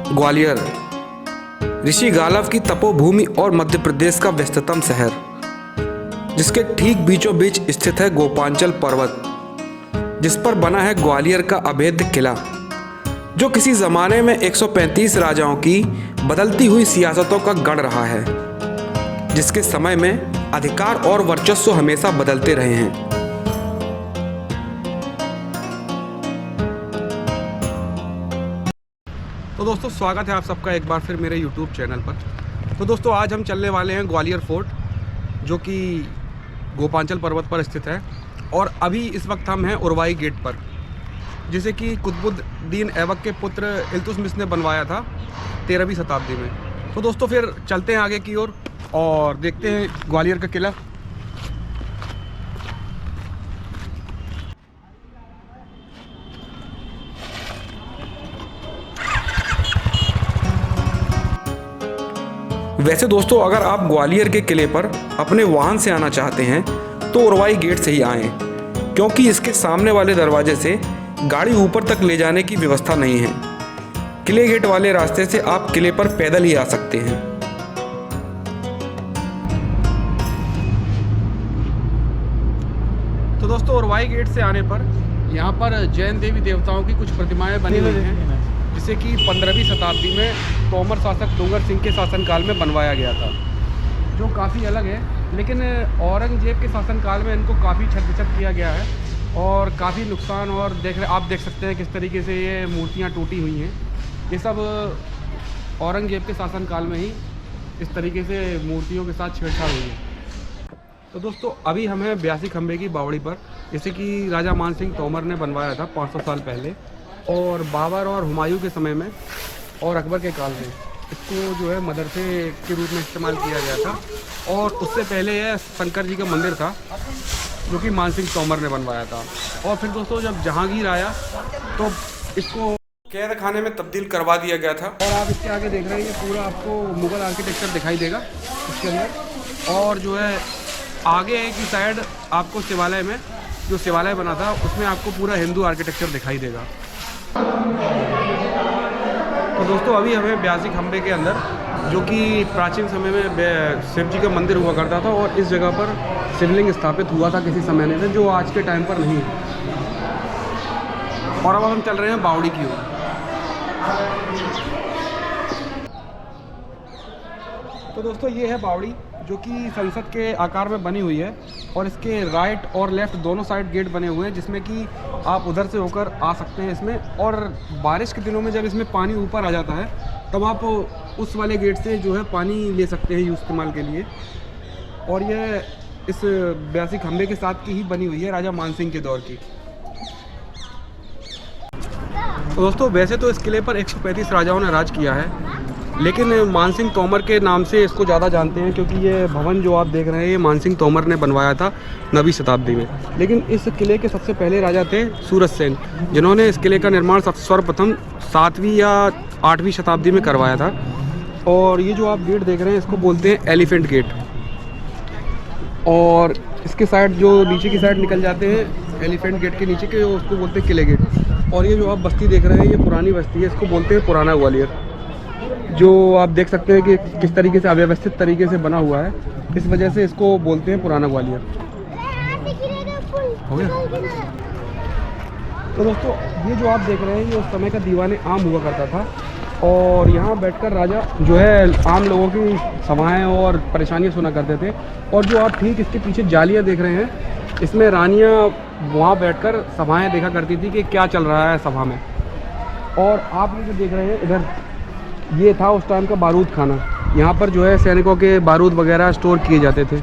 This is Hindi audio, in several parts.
ग्वालियर ऋषि गालव की तपोभूमि और मध्य प्रदेश का व्यस्ततम शहर, जिसके ठीक बीचों बीच स्थित है गोपांचल पर्वत, जिस पर बना है ग्वालियर का अभेद्य किला, जो किसी ज़माने में 135 राजाओं की बदलती हुई सियासतों का गढ़ रहा है, जिसके समय में अधिकार और वर्चस्व हमेशा बदलते रहे हैं। तो दोस्तों, स्वागत है आप सबका एक बार फिर मेरे YouTube चैनल पर। तो दोस्तों, आज हम चलने वाले हैं ग्वालियर फोर्ट, जो कि गोपांचल पर्वत पर स्थित है। और अभी इस वक्त हम हैं उरवाई गेट पर, जिसे कि कुतुबुद्दीन ऐबक के पुत्र इल्तुतमिश ने बनवाया था 13वीं शताब्दी में। तो दोस्तों, फिर चलते हैं आगे की ओर और देखते हैं ग्वालियर का किला। वैसे दोस्तों, अगर आप ग्वालियर के किले पर अपने वाहन से आना चाहते हैं तो उरवाई गेट से ही आएँ, क्योंकि इसके सामने वाले दरवाजे से गाड़ी ऊपर तक ले जाने की व्यवस्था नहीं है। किले गेट वाले रास्ते से आप किले पर पैदल ही आ सकते हैं। तो दोस्तों, उरवाई गेट से आने पर यहाँ पर जैन देवी देवताओं की कुछ प्रतिमाएं बनी हुई हैं, जिसे कि 15वीं शताब्दी में तोमर शासक डूंगर सिंह के शासनकाल में बनवाया गया था, जो काफ़ी अलग है। लेकिन औरंगजेब के शासनकाल में इनको काफ़ी क्षत किया गया है और काफ़ी नुकसान, और आप देख सकते हैं किस तरीके से ये मूर्तियाँ टूटी हुई हैं। ये सब औरंगजेब के शासनकाल में ही इस तरीके से मूर्तियों के साथ छेड़छाड़ हुई है। तो दोस्तों, अभी हम हैं 82 खंबे की बावड़ी पर, जिसे कि राजा मान सिंह तोमर ने बनवाया था 500 साल पहले, और बाबर और हुमायूं के समय में और अकबर के काल में इसको जो है मदरसे के रूप में इस्तेमाल किया गया था। और उससे पहले यह शंकर जी का मंदिर था, जो कि मान सिंह तोमर ने बनवाया था। और फिर दोस्तों, जब जहांगीर आया तो इसको कैद खाने में तब्दील करवा दिया गया था। और आप इसके आगे देख रहे हैं, ये पूरा आपको मुगल आर्किटेक्चर दिखाई देगा इसके अंदर। और जो है आगे की साइड आपको शिवालय में जो शिवालय बना था, उसमें आपको पूरा हिंदू आर्किटेक्चर दिखाई देगा। तो दोस्तों, अभी हमें 82 खंबे के अंदर, जो कि प्राचीन समय में शिव जी का मंदिर हुआ करता था, और इस जगह पर शिवलिंग स्थापित हुआ था किसी समय में, जो आज के टाइम पर नहीं है। और अब हम चल रहे हैं बावड़ी की ओर। तो दोस्तों, ये है बावड़ी, जो कि संसद के आकार में बनी हुई है, और इसके राइट और लेफ़्ट दोनों साइड गेट बने हुए हैं, जिसमें कि आप उधर से होकर आ सकते हैं इसमें। और बारिश के दिनों में जब इसमें पानी ऊपर आ जाता है, तब आप उस वाले गेट से जो है पानी ले सकते हैं इस्तेमाल के लिए। और यह इस 82 खंबे के साथ की ही बनी हुई है, राजा मान सिंह के दौर की। तो दोस्तों, वैसे तो इस किले पर 135 राजाओं ने राज किया है, लेकिन मान सिंह तोमर के नाम से इसको ज़्यादा जानते हैं, क्योंकि ये भवन जो आप देख रहे हैं, ये मान सिंह तोमर ने बनवाया था 9वीं शताब्दी में। लेकिन इस किले के सबसे पहले राजा थे सूरज सेन, जिन्होंने इस किले का निर्माण सर्वप्रथम 7वीं या 8वीं शताब्दी में करवाया था। और ये जो आप गेट देख रहे हैं, इसको बोलते हैं एलिफेंट गेट। और इसके साइड जो नीचे की साइड निकल जाते हैं एलिफेंट गेट के नीचे के, उसको बोलते हैं किले गेट। और ये जो आप बस्ती देख रहे हैं, ये पुरानी बस्ती है, इसको बोलते हैं पुराना ग्वालियर, जो आप देख सकते हैं कि किस तरीके से अव्यवस्थित तरीके से बना हुआ है। इस वजह से इसको बोलते हैं पुराना ग्वालियर। हो गया। तो दोस्तों, ये जो आप देख रहे हैं, ये उस समय का दीवाने आम हुआ करता था, और यहाँ बैठकर राजा जो है आम लोगों की सभाएं और परेशानियाँ सुना करते थे। और जो आप ठीक इसके पीछे जालियाँ देख रहे हैं, इसमें रानियाँ वहाँ बैठकर सभाएं देखा करती थी कि क्या चल रहा है सभा में। और आप ये जो देख रहे हैं इधर, ये था उस टाइम का बारूद खाना। यहाँ पर जो है सैनिकों के बारूद वगैरह स्टोर किए जाते थे।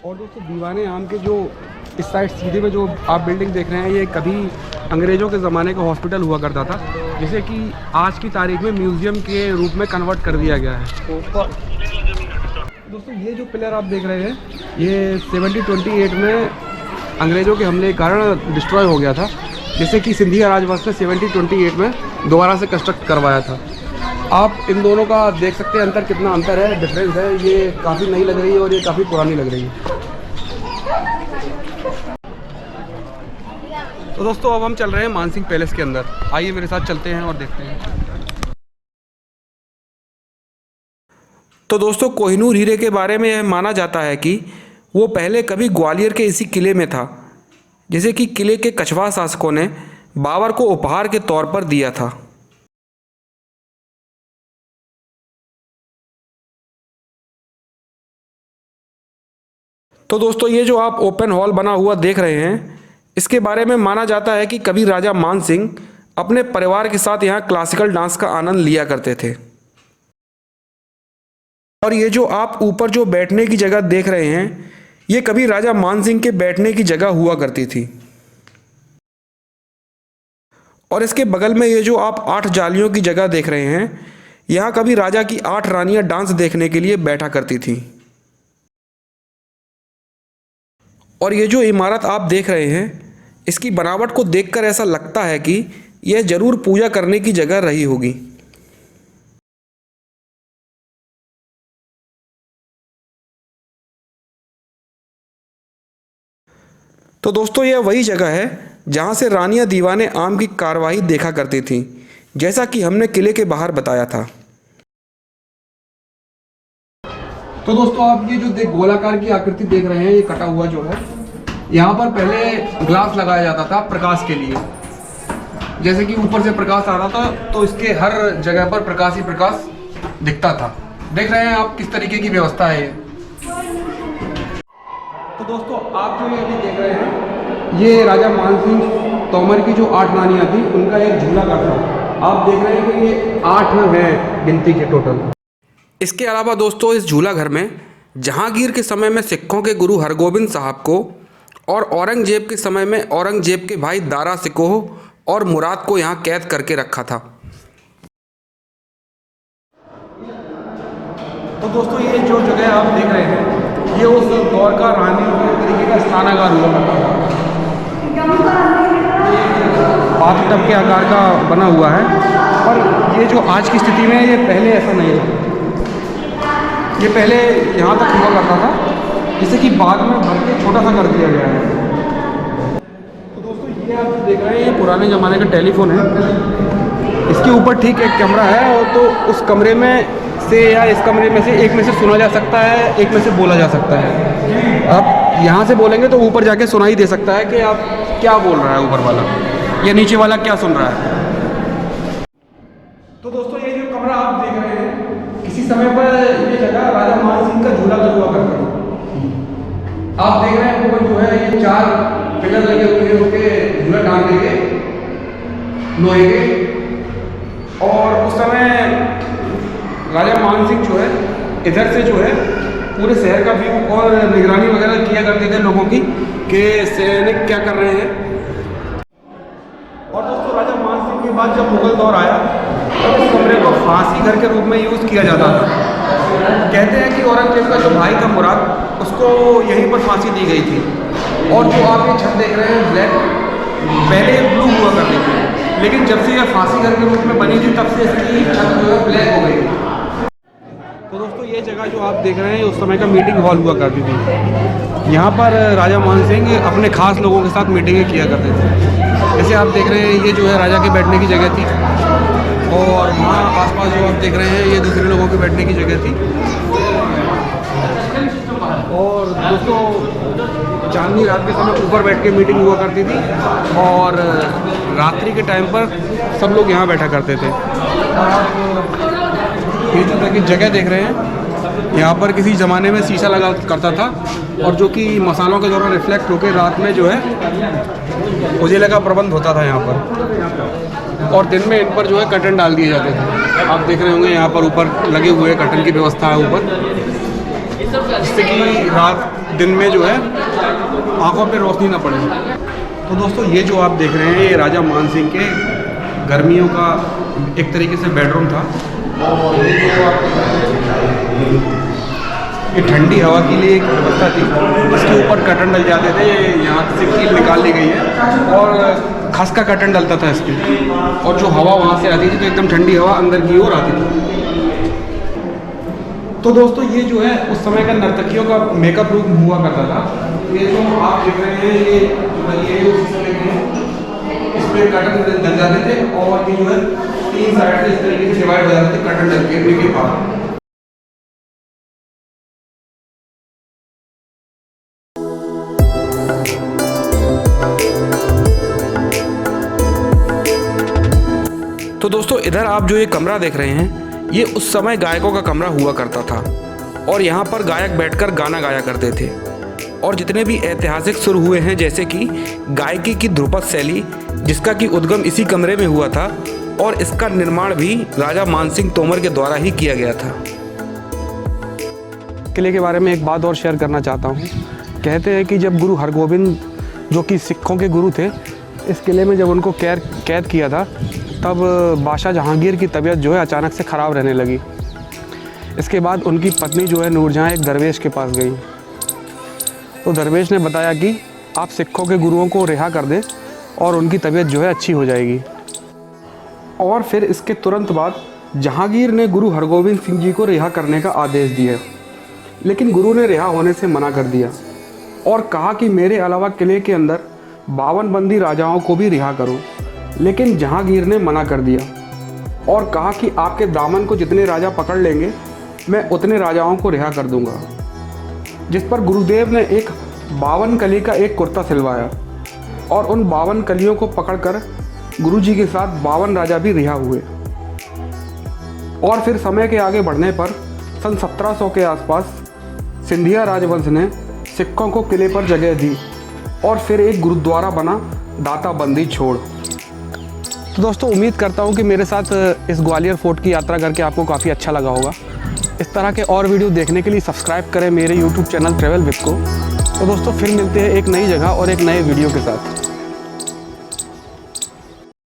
और दोस्तों, दीवाने आम के जो इस साइड सीधे में जो आप बिल्डिंग देख रहे हैं, ये कभी अंग्रेज़ों के ज़माने का हॉस्पिटल हुआ करता था, जिसे कि आज की तारीख में म्यूज़ियम के रूप में कन्वर्ट कर दिया गया है। दोस्तों, ये जो पिलर आप देख रहे हैं, ये 1728 में अंग्रेज़ों के हमले के कारण डिस्ट्रॉय हो गया था, जिसे कि सिंधिया राजवंश ने 1728 में दोबारा से कंस्ट्रक्ट करवाया था। आप इन दोनों का देख सकते हैं अंतर, कितना अंतर है, डिफरेंस है। ये काफ़ी नई लग रही है और ये काफ़ी पुरानी लग रही है। तो दोस्तों अब हम चल रहे हैं मानसिंह पैलेस के अंदर। आइए मेरे साथ चलते हैं और देखते हैं। तो दोस्तों कोहिनूर हीरे के बारे में यह माना जाता है कि वो पहले कभी ग्वालियर के इसी किले में था, जिसे कि किले के कछवाहा शासकों ने बाबर को उपहार के तौर पर दिया था। तो दोस्तों ये जो आप ओपन हॉल बना हुआ देख रहे हैं, इसके बारे में माना जाता है कि कभी राजा मान सिंह अपने परिवार के साथ यहाँ क्लासिकल डांस का आनंद लिया करते थे। और ये जो आप ऊपर जो बैठने की जगह देख रहे हैं, ये कभी राजा मान सिंह के बैठने की जगह हुआ करती थी। और इसके बगल में ये जो आप 8 जालियों की जगह देख रहे हैं, यहाँ कभी राजा की 8 रानियाँ डांस देखने के लिए बैठा करती थी। और ये जो इमारत आप देख रहे हैं, इसकी बनावट को देखकर ऐसा लगता है कि यह जरूर पूजा करने की जगह रही होगी। तो दोस्तों यह वही जगह है जहां से रानियां दीवाने आम की कार्यवाही देखा करती थीं, जैसा कि हमने किले के बाहर बताया था। तो दोस्तों आप ये जो गोलाकार की आकृति देख रहे हैं, ये कटा हुआ जो है, यहाँ पर पहले ग्लास लगाया जाता था प्रकाश के लिए। जैसे कि ऊपर से प्रकाश आ रहा था तो इसके हर जगह पर प्रकाश ही प्रकाश दिखता था। देख रहे हैं आप किस तरीके की व्यवस्था है ये। तो दोस्तों आप जो ये अभी देख रहे हैं, ये राजा मानसिंह तोमर की जो 8 रानियाँ थी, उनका एक झूला का था। आप देख रहे हैं कि ये 8 हैं गिनती के टोटल। इसके अलावा दोस्तों इस झूला घर में जहांगीर के समय में सिखों के गुरु हरगोबिंद साहब को और औरंगजेब के समय में औरंगजेब के भाई दारा सिकोह और मुराद को यहाँ कैद करके रखा था। तो दोस्तों ये जो जगह आप देख रहे हैं, ये उस दौर का रानियों के तरीके का स्नानागार हुआ करता था। बाथटब के आकार का बना हुआ है, पर ये जो आज की स्थिति में, ये पहले ऐसा नहीं था। ये पहले यहाँ तक हुआ करता था, जिसे कि बाद में भर के छोटा सा कर दिया गया है। तो दोस्तों ये आप देख रहे हैं, ये पुराने ज़माने का टेलीफोन है। इसके ऊपर ठीक एक कमरा है, और तो उस कमरे में से या इस कमरे में से एक में से सुना जा सकता है, एक में से बोला जा सकता है। आप यहाँ से बोलेंगे तो ऊपर जाके सुनाई दे सकता है कि आप क्या बोल रहा है ऊपर वाला, या नीचे वाला क्या सुन रहा है। तो दोस्तों ये जो कमरा आप देख रहे हैं, किसी समय पर ये जगह राजा मान सिंह का झूला हुआ करता था। आप देख रहे हैं ऊपर जो है, ये 4 पिलर लगे हुए हैं, उसके झूला टांगने के लोहे के। और उस समय राजा मान सिंह जो है, इधर से जो है पूरे शहर का व्यू और निगरानी वगैरह किया करते थे लोगों की, कि सैनिक क्या कर रहे हैं। और दोस्तों राजा मान सिंह के बाद जब मुगल दौर आया, तो इस कमरे को फांसी घर के रूप में यूज़ किया जाता था। कहते हैं कि औरंगजेब का जो भाई था मुराद, उसको यहीं पर फांसी दी गई थी। और जो आप ये छत देख रहे हैं ब्लैक, पहले ब्लू हुआ करती थी, लेकिन जब से यह फांसी घर के रूप में बनी थी, तब से इसकी छत जो है ब्लैक हो गई। तो दोस्तों ये जगह जो आप देख रहे हैं, उस समय का मीटिंग हॉल हुआ करती थी। यहाँ पर राजा मान सिंह अपने खास लोगों के साथ मीटिंगें किया करते थे। जैसे आप देख रहे हैं, ये जो है राजा के बैठने की जगह थी, और वहाँ आसपास जो आप देख रहे हैं, ये दूसरे लोगों के बैठने की जगह थी। और दोस्तों चांदनी रात के समय ऊपर बैठ के मीटिंग हुआ करती थी, और रात्रि के टाइम पर सब लोग यहाँ बैठा करते थे। ये जो जगह देख रहे हैं, यहाँ पर किसी ज़माने में शीशा लगा करता था, और जो कि मसालों के दौरान रिफ्लेक्ट होकर रात में जो है उजाले का प्रबंध होता था यहाँ पर। और दिन में इन पर जो है कर्टन डाल दिए जाते थे। आप देख रहे होंगे यहाँ पर ऊपर लगे हुए कर्टन की व्यवस्था है ऊपर, जिससे कि रात दिन में जो है आंखों पे रोशनी ना पड़े। तो दोस्तों ये जो आप देख रहे हैं, ये राजा मान सिंह के गर्मियों का एक तरीके से बेडरूम था। और ये जो आप ये ठंडी हवा के लिए एक व्यवस्था थी, इसके ऊपर कर्टन डल जाते थे। यहाँ से कील निकाल ली गई है, और खस का कर्टन डलता था इसके, और जो हवा वहाँ से आती थी तो एकदम ठंडी हवा अंदर की ओर आती थी। तो दोस्तों ये जो है उस समय का नर्तकियों का मेकअप रूम हुआ करता था। ये जो आप देख रहे हैं, ये उस समय के उसमें कर्टन लग जाते थे और ये जो है 3 साइड से इस तरीके से डिवाइड हो जाते थे कर्टन लग के बाद। तो दोस्तों इधर आप जो ये कमरा देख रहे हैं, ये उस समय गायकों का कमरा हुआ करता था और यहाँ पर गायक बैठकर गाना गाया करते थे। और जितने भी ऐतिहासिक सुर हुए हैं, जैसे कि गायकी की ध्रुपद शैली, जिसका कि उद्गम इसी कमरे में हुआ था और इसका निर्माण भी राजा मानसिंह तोमर के द्वारा ही किया गया था। किले के बारे में एक बात और शेयर करना चाहता हूँ। कहते हैं कि जब गुरु हरगोबिंद, जो कि सिखों के गुरु थे, इस किले में जब उनको कैद किया था, तब बादशाह जहांगीर की तबीयत जो है अचानक से ख़राब रहने लगी। इसके बाद उनकी पत्नी जो है नूरजहाँ एक दरवेश के पास गई। तो दरवेश ने बताया कि आप सिखों के गुरुओं को रिहा कर दें और उनकी तबीयत जो है अच्छी हो जाएगी। और फिर इसके तुरंत बाद जहांगीर ने गुरु हरगोबिंद सिंह जी को रिहा करने का आदेश दिया, लेकिन गुरु ने रिहा होने से मना कर दिया और कहा कि मेरे अलावा किले के अंदर 52 बंदी राजाओं को भी रिहा करो। लेकिन जहांगीर ने मना कर दिया और कहा कि आपके दामन को जितने राजा पकड़ लेंगे, मैं उतने राजाओं को रिहा कर दूंगा। जिस पर गुरुदेव ने एक 52 कली का एक कुर्ता सिलवाया और उन 52 कलियों को पकड़कर गुरुजी के साथ 52 राजा भी रिहा हुए। और फिर समय के आगे बढ़ने पर सन 1700 के आसपास सिंधिया राजवंश ने सिखों को किले पर जगह दी और फिर एक गुरुद्वारा बना, दाता बंदी छोड़। तो दोस्तों उम्मीद करता हूँ कि मेरे साथ इस ग्वालियर फोर्ट की यात्रा करके आपको काफ़ी अच्छा लगा होगा। इस तरह के और वीडियो देखने के लिए सब्सक्राइब करें मेरे YouTube चैनल ट्रैवल विद को। तो दोस्तों फिर मिलते हैं एक नई जगह और एक नए वीडियो के साथ।